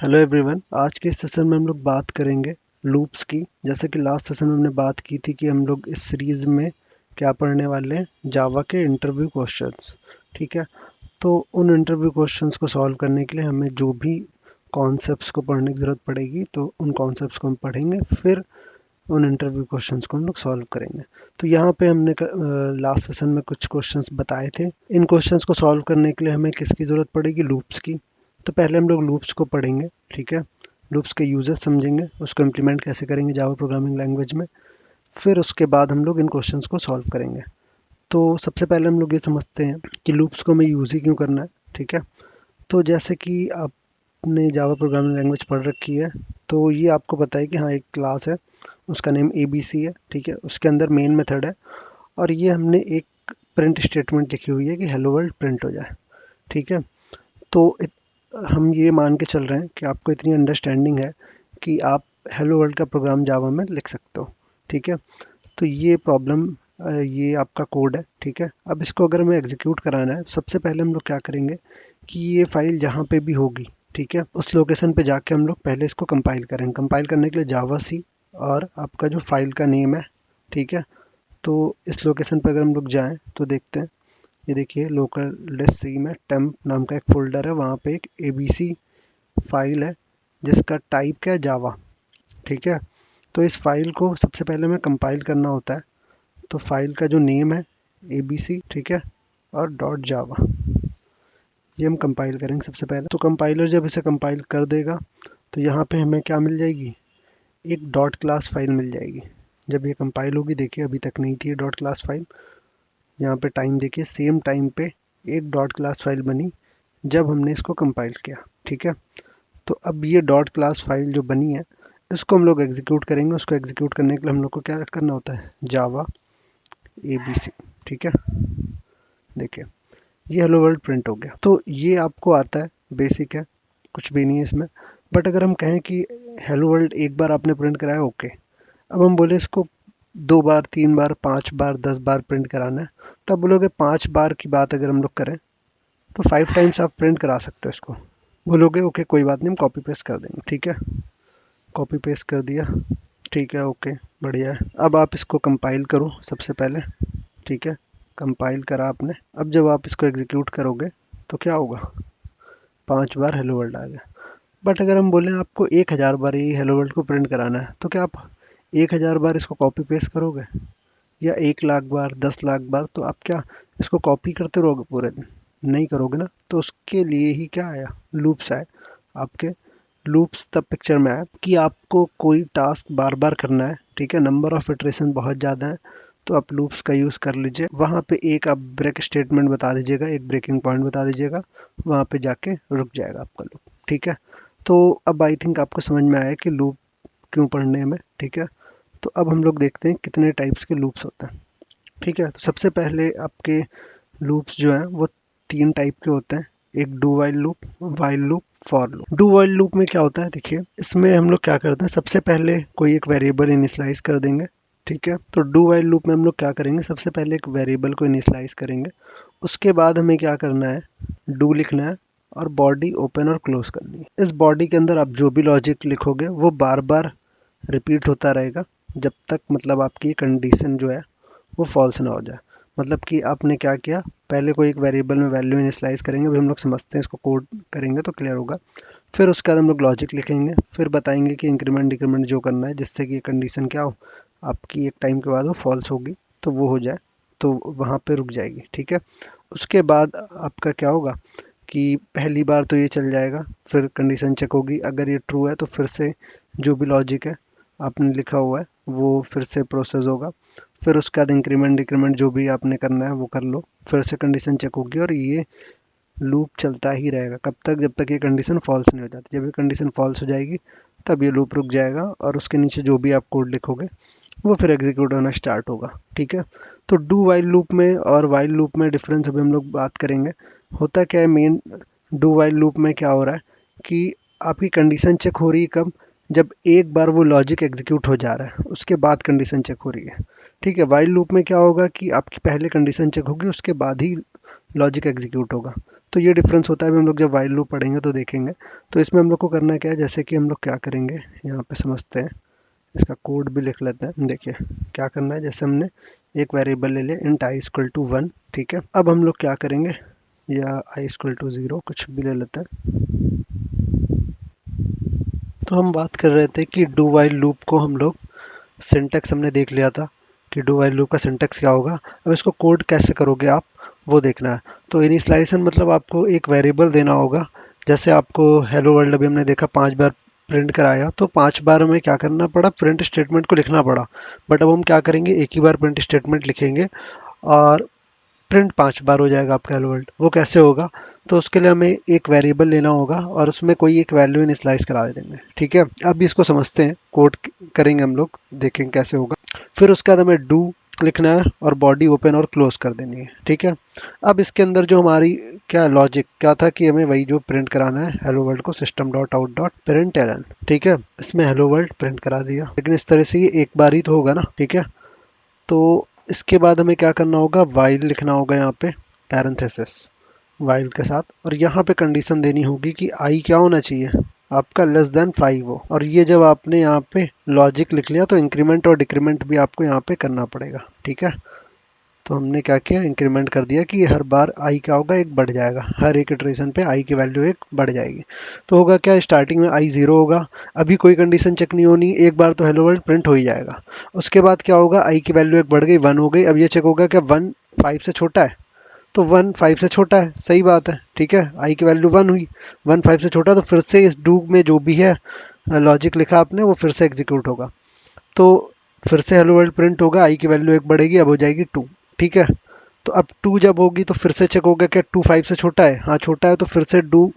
Hello everyone. आज के इस सेशन में हम लोग बात करेंगे लूप्स की। जैसे कि लास्ट सेशन में हमने बात की थी कि हम लोग इस सीरीज़ में क्या पढ़ने वाले हैं, जावा के इंटरव्यू क्वेश्चंस। ठीक है, तो उन इंटरव्यू क्वेश्चंस को सॉल्व करने के लिए हमें जो भी कॉन्सेप्ट्स को पढ़ने की ज़रूरत पड़ेगी तो उन कॉन्सेप्ट्स को हम पढ़ेंगे, फिर उन इंटरव्यू क्वेश्चंस को हम लोग सॉल्व करेंगे। तो यहाँ पे हमने लास्ट सेशन में कुछ क्वेश्चंस बताए थे। इन क्वेश्चंस को सॉल्व करने के लिए हमें किसकी ज़रूरत पड़ेगी, लूप्स की। तो पहले हम लोग लूप्स को पढ़ेंगे। ठीक है, लूप्स के यूजेस समझेंगे, उसको इम्प्लीमेंट कैसे करेंगे जावा प्रोग्रामिंग लैंग्वेज में। फिर उसके बाद हम लोग इन क्वेश्चंस को सॉल्व करेंगे। तो सबसे पहले हम लोग ये समझते हैं कि लूप्स को हमें यूज़ ही क्यों करना है। ठीक है, तो जैसे कि आपने जावा प्रोग्रामिंग लैंग्वेज पढ़ रखी है, तो ये आपको पता है कि हाँ, एक क्लास है, उसका नेम ABC है। ठीक है, उसके अंदर मेन मेथड है और ये हमने एक प्रिंट स्टेटमेंट लिखी हुई है कि हेलो वर्ल्ड प्रिंट हो जाए। ठीक है, तो हम ये मान के चल रहे हैं कि आपको इतनी अंडरस्टैंडिंग है कि आप हेलो वर्ल्ड का प्रोग्राम जावा में लिख सकते हो। ठीक है, तो ये प्रॉब्लम, ये आपका कोड है। ठीक है, अब इसको अगर हमें एग्जीक्यूट कराना है, सबसे पहले हम लोग क्या करेंगे कि ये फाइल जहाँ पे भी होगी, ठीक है, उस लोकेशन पे जाके हम लोग पहले इसको कंपाइल करेंगे। कंपाइल करने के लिए जावा सी और आपका जो फाइल का नेम है, ठीक है, तो इस लोकेशन पे अगर हम लोग जाएं तो देखते हैं, ये देखिए लोकल डिस्क सी में टेम्प नाम का एक फोल्डर है, वहाँ पे एक ABC फाइल है जिसका टाइप क्या है, जावा। ठीक है, तो इस फाइल को सबसे पहले हमें कंपाइल करना होता है। तो फाइल का जो नेम है ABC, ठीक है, और डॉट जावा, ये हम कंपाइल करेंगे सबसे पहले। तो कंपाइलर जब इसे कंपाइल कर देगा तो यहाँ पे हमें क्या मिल जाएगी, एक डॉट क्लास फाइल मिल जाएगी। जब ये कंपाइल होगी, देखिए अभी तक नहीं थी डॉट क्लास फाइल, यहाँ पे टाइम देखिए, सेम टाइम पे एक डॉट क्लास फाइल बनी जब हमने इसको कंपाइल किया। ठीक है, तो अब ये डॉट क्लास फाइल जो बनी है, इसको हम लोग एग्जीक्यूट करेंगे। उसको एग्जीक्यूट करने के लिए हम लोग को क्या करना होता है, जावा ABC। ठीक है, देखिए ये हेलो वर्ल्ड प्रिंट हो गया। तो ये आपको आता है, बेसिक है, कुछ भी नहीं है इसमें। बट अगर हम कहें कि हेलो वर्ल्ड एक बार आपने प्रिंट कराया, ओके, अब हम बोले इसको 2 बार, 3 बार, 5 बार, 10 बार प्रिंट कराना है, तब बोलोगे 5 बार की बात अगर हम लोग करें तो 5 टाइम्स आप प्रिंट करा सकते हो इसको। बोलोगे ओके कोई बात नहीं, हम कॉपी पेस्ट कर देंगे। ठीक है, कॉपी पेस्ट कर दिया, ठीक है, ओके, बढ़िया है। अब आप इसको कंपाइल करो सबसे पहले। ठीक है, कंपाइल करा आपने, अब जब आप इसको एग्जीक्यूट करोगे तो क्या होगा, 5 बार हेलो वर्ल्ड आ गया। बट अगर हम बोलें आपको 1000 बार ये हेलो वर्ल्ड को प्रिंट कराना है, तो क्या आप 1000 बार इसको कॉपी पेस्ट करोगे, या 1 लाख बार, 10 लाख बार? तो आप क्या इसको कॉपी करते रहोगे पूरे दिन? नहीं करोगे ना। तो उसके लिए ही क्या आया, लूप्स आए आपके। लूप्स तब पिक्चर में आया कि आपको कोई टास्क बार बार करना है, ठीक है, नंबर ऑफ इटरेशन बहुत ज़्यादा है, तो आप लूप्स का यूज़ कर लीजिए। वहाँ पे एक आप ब्रेक स्टेटमेंट बता दीजिएगा, एक ब्रेकिंग पॉइंट बता दीजिएगा, वहाँ पे जाके रुक जाएगा आपका लूप। ठीक है, तो अब आई थिंक आपको समझ में आया कि लूप क्यों पढ़ने में। ठीक है, तो अब हम लोग देखते हैं कितने टाइप्स के लूप्स होते हैं। ठीक है, तो सबसे पहले आपके लूप्स जो हैं वो 3 टाइप के होते हैं। एक do while loop, for loop. Do while loop में क्या होता है, देखिए इसमें हम लोग क्या करते हैं, सबसे पहले कोई एक वेरिएबल इनिशियलाइज कर देंगे। ठीक है, तो डू वाइल लूप में हम लोग क्या करेंगे, सबसे पहले एक वेरिएबल को इनिशियलाइज करेंगे, उसके बाद हमें क्या करना है, डू लिखना है और बॉडी ओपन और क्लोज करनी है। इस बॉडी के अंदर आप जो भी लॉजिक लिखोगे वो बार बार रिपीट होता रहेगा जब तक मतलब आपकी कंडीशन जो है वो फॉल्स ना हो जाए। मतलब कि आपने क्या किया, पहले कोई एक वेरिएबल में वैल्यू इनिशियलाइज करेंगे, अभी हम लोग समझते हैं, इसको कोड करेंगे तो क्लियर होगा। फिर उसके बाद हम लोग लॉजिक लिखेंगे, फिर बताएंगे कि इंक्रीमेंट डिक्रीमेंट जो करना है जिससे कि कंडीशन क्या हो, आपकी एक टाइम के बाद वो फॉल्स होगी, तो वो हो जाए, तो वहाँ पे रुक जाएगी। ठीक है, उसके बाद आपका क्या होगा कि पहली बार तो ये चल जाएगा, फिर कंडीशन चेक होगी, अगर ये ट्रू है तो फिर से जो भी लॉजिक है आपने लिखा हुआ है वो फिर से प्रोसेस होगा। फिर उसके बाद इंक्रीमेंट डिक्रीमेंट जो भी आपने करना है वो कर लो, फिर से कंडीशन चेक होगी और ये लूप चलता ही रहेगा। कब तक, जब तक ये कंडीशन फॉल्स नहीं हो जाती। जब ये कंडीशन फॉल्स हो जाएगी तब ये लूप रुक जाएगा और उसके नीचे जो भी आप कोड लिखोगे वो फिर एग्जीक्यूट होना स्टार्ट होगा। ठीक है, तो डू वाइल लूप में और वाइल लूप में डिफरेंस अभी हम लोग बात करेंगे। होता क्या है मेन, डू वाइल लूप में क्या हो रहा है कि आपकी कंडीशन चेक हो रही है कब, जब एक बार वो लॉजिक एग्जीक्यूट हो जा रहा है उसके बाद कंडीशन चेक हो रही है। ठीक है, वाइल लूप में क्या होगा कि आपकी पहले कंडीशन चेक होगी, उसके बाद ही लॉजिक एग्जीक्यूट होगा। तो ये डिफरेंस होता है, अभी हम लोग जब वाइल लूप पढ़ेंगे तो देखेंगे। तो इसमें हम लोग को करना क्या है, जैसे कि हम लोग क्या करेंगे यहाँ पे समझते हैं, इसका कोड भी लिख लेते हैं। देखिए क्या करना है, जैसे हमने एक वेरिएबल ले लिया इंट आई इक्वल टू 1, ठीक है। अब हम लोग क्या करेंगे, या आई इक्वल टू 0 कुछ भी ले लेते हैं। तो हम बात कर रहे थे कि डू वाइल लूप को हम लोग सिंटेक्स हमने देख लिया था कि डू वाइल लूप का सिंटेक्स क्या होगा। अब इसको कोड कैसे करोगे आप, वो देखना है। तो इनिशियलाइजेशन मतलब आपको एक वेरिएबल देना होगा। जैसे आपको हेलो वर्ल्ड अभी हमने देखा 5 बार प्रिंट कराया, तो 5 बार में क्या करना पड़ा, प्रिंट स्टेटमेंट को लिखना पड़ा। बट अब हम क्या करेंगे, एक ही बार प्रिंट स्टेटमेंट लिखेंगे और प्रिंट 5 बार हो जाएगा आपका हेलो वर्ल्ड। वो कैसे होगा, तो उसके लिए हमें एक वेरिएबल लेना होगा और उसमें कोई एक वैल्यू इनिशियलाइज करा देंगे, ठीक है। अब इसको समझते हैं, कोड करेंगे हम लोग, देखेंगे कैसे होगा। फिर उसके बाद हमें डू लिखना है और बॉडी ओपन और क्लोज कर देनी है, ठीक है। अब इसके अंदर जो हमारी क्या लॉजिक क्या था कि हमें वही जो प्रिंट कराना है हेलो वर्ल्ड को, system dot out dot println, ठीक है। इसमें हेलो वर्ल्ड प्रिंट करा दिया, लेकिन इस तरह से ये एक बार ही तो होगा ना, ठीक है। तो इसके बाद हमें क्या करना होगा, वाइल लिखना होगा यहाँ पे पैरेंथेसिस वाइल के साथ, और यहाँ पे कंडीशन देनी होगी कि आई क्या होना चाहिए आपका, लेस देन 5 हो। और ये जब आपने यहाँ पे लॉजिक लिख लिया तो इंक्रीमेंट और डिक्रीमेंट भी आपको यहाँ पे करना पड़ेगा, ठीक है। तो हमने क्या किया, इंक्रीमेंट कर दिया कि हर बार आई क्या होगा, एक बढ़ जाएगा, हर एक इटरेशन पे आई की वैल्यू एक बढ़ जाएगी। तो होगा क्या, स्टार्टिंग में आई 0 होगा, अभी कोई कंडीशन चेक नहीं होनी, एक बार तो हेलो वर्ल्ड प्रिंट हो ही जाएगा। उसके बाद क्या होगा, आई की वैल्यू एक बढ़ गई, 1 हो गई। अब ये चेक होगा क्या 1 5 से छोटा है, तो 1 5 से छोटा है, सही बात है, ठीक है। आई की वैल्यू 1 हुई, 1 5 से छोटा, तो फिर से इस डू में जो भी है लॉजिक लिखा आपने वो फिर से एग्जीक्यूट होगा। तो फिर से हेलो वर्ल्ड प्रिंट होगा, आई की वैल्यू एक बढ़ेगी, अब हो जाएगी 2, ठीक है। तो अब 2 जब होगी तो फिर से चेक होगा क्या 2 5 से छोटा है, हाँ छोटा है, तो फिर से डू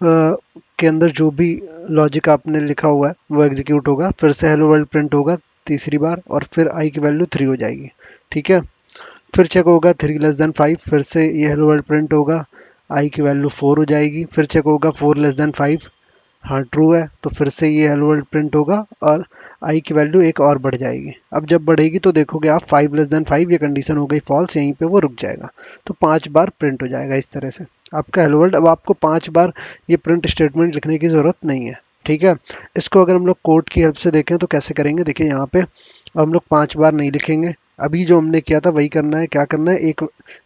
के अंदर जो भी लॉजिक आपने लिखा हुआ है वो एग्जीक्यूट होगा, फिर से हेलो वर्ल्ड प्रिंट होगा तीसरी बार, और फिर आई की वैल्यू 3 हो जाएगी, ठीक है। फिर चेक होगा 3 लेस देन 5, फिर से ये हेलो वर्ल्ड प्रिंट होगा, आई की वैल्यू 4 हो जाएगी। फिर चेक होगा 4 लेस देन 5, हाँ ट्रू है, तो फिर से ये हेलो वर्ल्ड प्रिंट होगा और आई की वैल्यू एक और बढ़ जाएगी। अब जब बढ़ेगी तो देखोगे आप 5 लेस देन 5, ये कंडीशन हो गई फॉल्स, यहीं पे वो रुक जाएगा। तो 5 बार प्रिंट हो जाएगा इस तरह से आपका हेलो वर्ल्ड। अब आपको 5 बार ये प्रिंट स्टेटमेंट लिखने की ज़रूरत नहीं है, ठीक है। इसको अगर हम लोग कोड की हेल्प से देखें तो कैसे करेंगे, देखिए यहाँ पे हम लोग 5 बार नहीं लिखेंगे, अभी जो हमने किया था वही करना है। क्या करना है, एक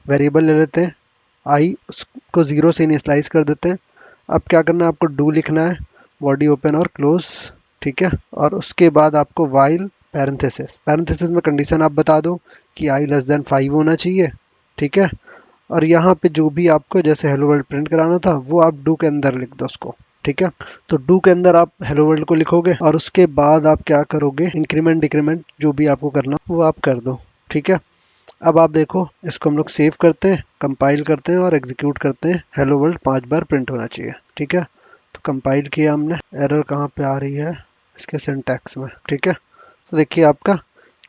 वेरिएबल ले लेते हैं आई, उसको 0 से इनिशियलाइज कर देते हैं। अब क्या करना है, आपको डू लिखना है, बॉडी ओपन और क्लोज, ठीक है। और उसके बाद आपको वाइल पैरेंथेसिस, पैरेंथेसिस में कंडीशन आप बता दो कि आई लेस देन 5 होना चाहिए, ठीक है। और यहाँ पे जो भी आपको जैसे हेलो वर्ल्ड प्रिंट कराना था वो आप डू के अंदर लिख दो उसको, ठीक है। तो डू के अंदर आप हेलो वर्ल्ड को लिखोगे और उसके बाद आप क्या करोगे, इंक्रीमेंट डिक्रीमेंट जो भी आपको करना वो आप कर दो, ठीक है। अब आप देखो, इसको हम लोग सेव करते हैं, कंपाइल करते हैं और एग्जीक्यूट करते हैं। हेलो वर्ल्ड 5 बार प्रिंट होना चाहिए, ठीक है। तो कंपाइल किया हमने, एरर कहाँ पे आ रही है, इसके सिंटैक्स में, ठीक है। तो देखिए आपका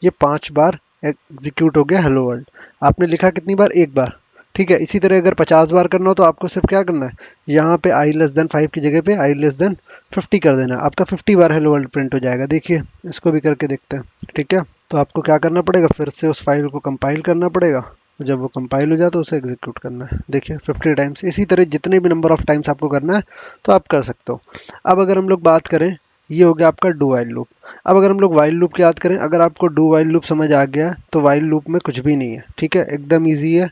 ये 5 बार एग्जीक्यूट हो गया हेलो वर्ल्ड। आपने लिखा कितनी बार, एक बार, ठीक है। इसी तरह अगर 50 बार करना हो तो आपको सिर्फ क्या करना है, यहाँ पे आई लेस देन 5 की जगह पे आई लेस देन 50 कर देना, आपका 50 बार हेलो वर्ल्ड प्रिंट हो जाएगा। देखिए इसको भी करके देखते हैं, ठीक है। तो आपको क्या करना पड़ेगा, फिर से उस फाइल को कंपाइल करना पड़ेगा, जब वो कंपाइल हो जाए तो उसे एग्जीक्यूट करना है। देखिए 50 टाइम्स, इसी तरह जितने भी नंबर ऑफ टाइम्स आपको करना है तो आप कर सकते हो। अब अगर हम लोग बात करें, ये हो गया आपका डू वाइल लूप। अब अगर हम लोग वाइल लूप की याद करें, अगर आपको डू वाइल लूप समझ आ गया तो वाइल लूप में कुछ भी नहीं है, ठीक है, एकदम ईजी है।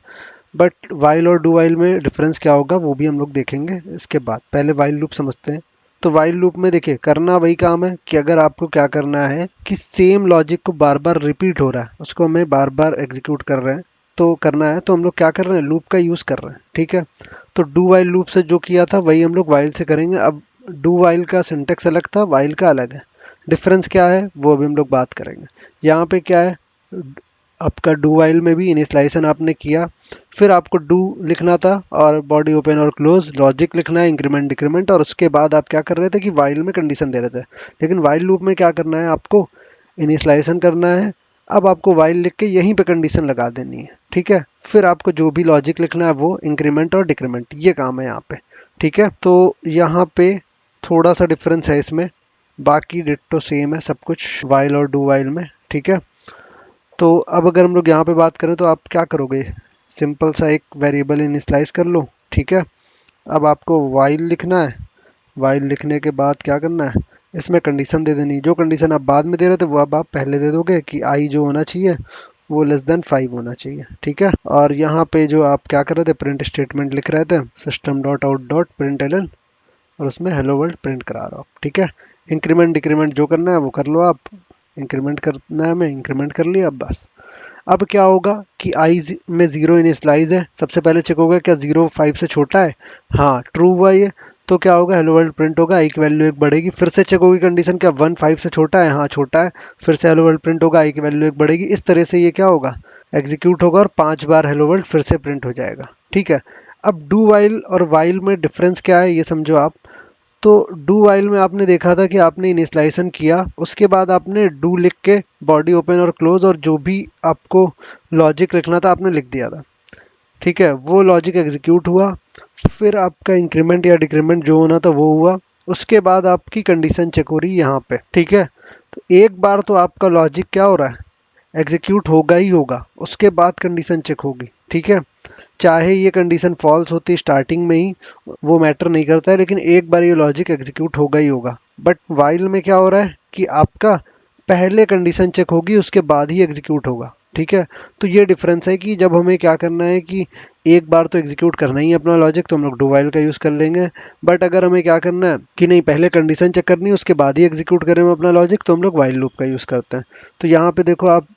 बट वाइल और डू वाइल में डिफरेंस क्या होगा वो भी हम लोग देखेंगे इसके बाद, पहले वाइल लूप समझते हैं। तो वाइल लूप में देखिए करना वही काम है कि अगर आपको क्या करना है कि सेम लॉजिक को बार बार रिपीट हो रहा है, उसको हमें बार बार एग्जीक्यूट कर रहे हैं तो करना है, तो हम लोग क्या कर रहे हैं, लूप का यूज़ कर रहे हैं, ठीक है। तो डू वाइल लूप से जो किया था वही हम लोग वाइल से करेंगे। अब डू वाइल का सिंटेक्स अलग था, वाइल का अलग है, डिफरेंस क्या है वो अभी हम लोग बात करेंगे। यहाँ पे क्या है, आपका डू वाइल में भी इनिशियलाइजेशन आपने किया, फिर आपको डू लिखना था और बॉडी ओपन और क्लोज, लॉजिक लिखना है, इंक्रीमेंट डिक्रीमेंट, और उसके बाद आप क्या कर रहे थे कि वाइल में कंडीशन दे रहे थे। लेकिन वाइल लूप में क्या करना है, आपको इनिशियलाइजेशन करना है। अब आपको वाइल लिख के यहीं पे कंडीशन लगा देनी है, ठीक है। फिर आपको जो भी लॉजिक लिखना है वो इंक्रीमेंट और डिक्रीमेंट, ये काम है यहाँ पे, ठीक है। तो यहाँ पे थोड़ा सा डिफरेंस है इसमें, बाकी डिट्टो सेम है सब कुछ वाइल और डू वाइल में, ठीक है। तो अब अगर हम लोग यहाँ पे बात करें तो आप क्या करोगे, सिंपल सा एक वेरिएबल इनिशियलाइज कर लो, ठीक है। अब आपको वाइल लिखना है। वाइल लिखने के बाद क्या करना है, इसमें कंडीशन दे देनी, जो कंडीशन आप बाद में दे रहे थे वो अब आप पहले दे दोगे कि आई जो होना चाहिए वो लेस देन 5 होना चाहिए, ठीक है। और यहाँ पे जो आप क्या कर रहे थे, प्रिंट स्टेटमेंट लिख रहे थे, system dot out dot println, और उसमें हेलो वर्ल्ड प्रिंट करा रहा हूँ, ठीक है। इंक्रीमेंट डिक्रीमेंट जो करना है वो कर लो आप। इंक्रीमेंट करना है, हमें इंक्रीमेंट कर लिया, अब बस। अब क्या होगा कि आई में जीरो इनिशियलाइज है, सबसे पहले चेक होगा क्या जीरो 5 से छोटा है, हाँ ट्रू हुआ ये, तो क्या होगा, हेलो वर्ल्ड प्रिंट होगा, आई की वैल्यू एक बढ़ेगी। फिर से चेक होगी कंडीशन, क्या 1 5 से छोटा है, हाँ छोटा है, फिर से हेलो वर्ल्ड प्रिंट होगा, आई की वैल्यू एक बढ़ेगी। इस तरह से ये क्या होगा, एग्जीक्यूट होगा और 5 बार हेलो वर्ल्ड फिर से प्रिंट हो जाएगा, ठीक है। अब डू वाइल और वाइल में डिफरेंस क्या है ये समझो आप। तो डू वाइल में आपने देखा था कि आपने इनिशियलाइजेशन किया, उसके बाद आपने डू लिख के बॉडी ओपन और क्लोज और जो भी आपको लॉजिक लिखना था आपने लिख दिया था, ठीक है। वो लॉजिक एग्जीक्यूट हुआ, फिर आपका इंक्रीमेंट या डिक्रीमेंट जो होना था वो हुआ, उसके बाद आपकी कंडीशन चेक हो रही है यहाँ पे, ठीक है। तो एक बार तो आपका लॉजिक क्या हो रहा है, एग्जीक्यूट होगा ही होगा, उसके बाद कंडीशन चेक होगी, ठीक है। चाहे ये कंडीशन फॉल्स होती स्टार्टिंग में ही, वो मैटर नहीं करता है, लेकिन एक बार ये लॉजिक एग्जीक्यूट होगा ही होगा। बट वाइल में क्या हो रहा है कि आपका पहले कंडीशन चेक होगी उसके बाद ही एग्जीक्यूट होगा, ठीक है। तो ये डिफरेंस है कि जब हमें क्या करना है कि एक बार तो एग्जीक्यूट करना ही है अपना लॉजिक, तो हम लोग डू वाइल का यूज़ कर लेंगे। बट अगर हमें क्या करना है कि नहीं, पहले कंडीशन चेक करनी है उसके बाद ही एग्जीक्यूट करें हम अपना लॉजिक, तो हम लोग वाइल लूप का यूज़ करते हैं। तो यहाँ पे देखो आप,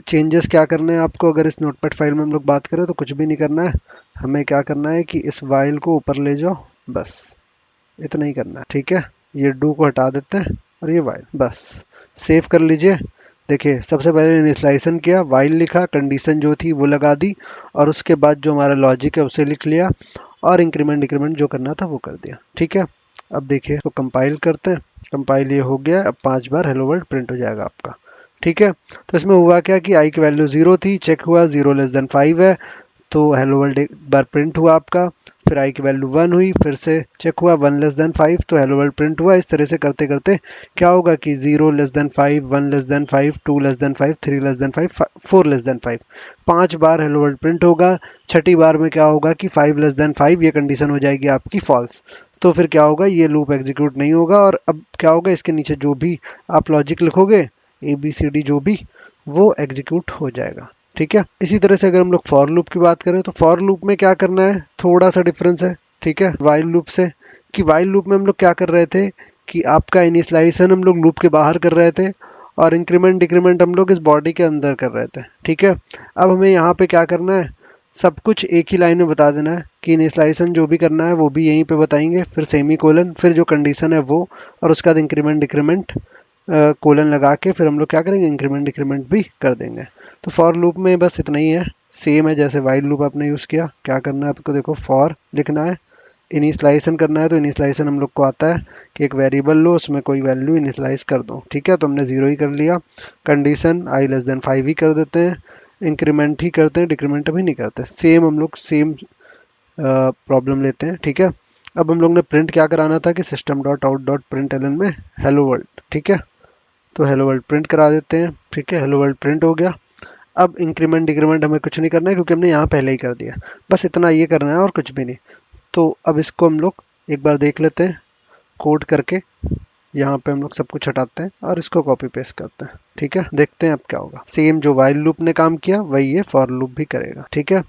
चेंजेस क्या करने हैं आपको, अगर इस नोटपैड फाइल में हम लोग बात करें तो कुछ भी नहीं करना है। हमें क्या करना है कि इस वाइल को ऊपर ले जाओ, बस इतना ही करना है, ठीक है। ये डू को हटा देते हैं और ये वाइल, बस सेव कर लीजिए। देखिए सबसे पहले इनिशियलाइजेशन किया, वाइल लिखा, कंडीशन जो थी वो लगा दी, और उसके बाद जो हमारा लॉजिक है उसे लिख लिया, और इंक्रीमेंट डिक्रीमेंट जो करना था वो कर दिया, ठीक है। अब देखिए तो कंपाइल करते हैं, कंपाइल ये हो गया, अब 5 बार हेलो वर्ल्ड प्रिंट हो जाएगा आपका, ठीक है। तो इसमें हुआ क्या कि आई की वैल्यू 0 थी, चेक हुआ 0 लेस देन 5 है, तो हेलो वर्ल्ड एक बार प्रिंट हुआ आपका। फिर आई की वैल्यू 1 हुई, फिर से चेक हुआ 1 लेस देन 5, तो हेलो वर्ल्ड प्रिंट हुआ। इस तरह से करते करते क्या होगा कि 0 less than 5, 1 less than 5, 2 less than 5, 3 less than 5, 4 less than 5, 5 बार हेलो वर्ल्ड प्रिंट होगा। छठी बार में क्या होगा कि 5 लेस देन 5 ये कंडीशन हो जाएगी आपकी फॉल्स, तो फिर क्या होगा, ये लूप एग्जीक्यूट नहीं होगा। और अब क्या होगा, इसके नीचे जो भी आप लॉजिक लिखोगे, ए बी सी डी जो भी, वो एग्जीक्यूट हो जाएगा, ठीक है। इसी तरह से अगर हम लोग फॉर लूप की बात करें तो फॉर लूप में क्या करना है, थोड़ा सा डिफरेंस है, ठीक है, वाइल लूप से। कि वाइल लूप में हम लोग क्या कर रहे थे कि आपका इनिशियलाइजेशन हम लोग लूप के बाहर कर रहे थे, और इंक्रीमेंट डिक्रीमेंट हम लोग इस बॉडी के अंदर कर रहे थे, ठीक है। अब हमें यहाँ पे क्या करना है, सब कुछ एक ही लाइन में बता देना है कि इनिशियलाइजेशन जो भी करना है वो भी यहीं पे बताएंगे, फिर सेमी कोलन, फिर जो कंडीशन है वो, और उसके बाद इंक्रीमेंट डिक्रीमेंट कोलन लगा के फिर हम लोग क्या करेंगे, इंक्रीमेंट डिक्रीमेंट भी कर देंगे। तो फॉर लूप में बस इतना ही है, सेम है जैसे वाइल लूप आपने यूज़ किया। क्या करना है आपको, देखो फॉर लिखना है, इनिशियलाइजेशन करना है, तो इनिशियलाइजेशन हम लोग को आता है कि एक वेरिएबल लो, उसमें कोई वैल्यू इनिशियलाइज कर दो, ठीक है। तो हमने 0 ही कर लिया। कंडीशन आई लेस देन 5 ही कर देते हैं, इंक्रीमेंट ही करते हैं, डिक्रीमेंट अभी नहीं करते, सेम हम लोग सेम प्रॉब्लम लेते हैं, ठीक है। अब हम लोग ने प्रिंट क्या कराना था कि system dot out dot println में हेलो वर्ल्ड, ठीक है। तो हेलो वर्ल्ड प्रिंट करा देते हैं, ठीक है, हेलो वर्ल्ड प्रिंट हो गया। अब इंक्रीमेंट डिक्रीमेंट हमें कुछ नहीं करना है क्योंकि हमने यहाँ पहले ही कर दिया, बस इतना ये करना है और कुछ भी नहीं। तो अब इसको हम लोग एक बार देख लेते हैं कोड करके। यहाँ पे हम लोग सब कुछ हटाते हैं और इसको कॉपी पेस्ट करते हैं, ठीक है। देखते हैं अब क्या होगा, सेम जो वाइल लूप ने काम किया वही ये फॉर लूप भी करेगा, ठीक है।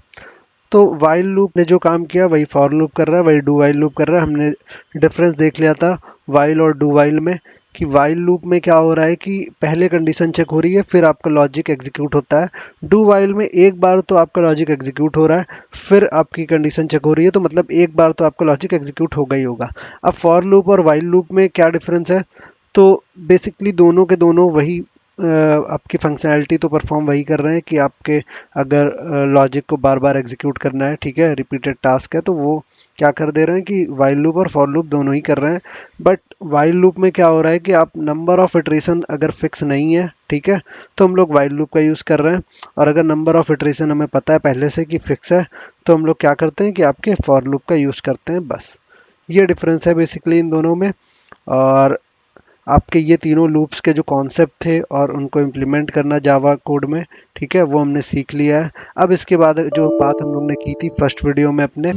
तो वाइल लूप ने जो काम किया वही फॉर लूप कर रहा है, वही डू वाइल लूप कर रहा है। हमने डिफरेंस देख लिया था वाइल और डू वाइल में, कि वाइल लूप में क्या हो रहा है कि पहले कंडीशन चेक हो रही है फिर आपका लॉजिक एग्जीक्यूट होता है। डू वाइल में एक बार तो आपका लॉजिक एग्जीक्यूट हो रहा है फिर आपकी कंडीशन चेक हो रही है, तो मतलब एक बार तो आपका लॉजिक एग्जीक्यूट होगा ही होगा। अब फॉर लूप और वाइल लूप में क्या डिफरेंस है, तो बेसिकली दोनों के दोनों वही आपकी फंक्शनैलिटी तो परफॉर्म वही कर रहे हैं कि आपके अगर लॉजिक को बार बार एग्जीक्यूट करना है, ठीक है, रिपीटेड टास्क है, तो वो क्या कर दे रहे हैं कि वाइल लूप और फॉर लूप दोनों ही कर रहे हैं। बट वाइल लूप में क्या हो रहा है कि आप नंबर ऑफ इटरेशन अगर फिक्स नहीं है, ठीक है, तो हम लोग वाइल लूप का यूज़ कर रहे हैं। और अगर नंबर ऑफ इटरेशन हमें पता है पहले से कि फिक्स है, तो हम लोग क्या करते हैं कि आपके फॉर लूप का यूज़ करते हैं, बस ये डिफरेंस है बेसिकली इन दोनों में। और आपके ये तीनों लूप्स के जो कॉन्सेप्ट थे और उनको इम्प्लीमेंट करना जावा कोड में, ठीक है, वो हमने सीख लिया है। अब इसके बाद जो बात हम लोग ने की थी फर्स्ट वीडियो में अपने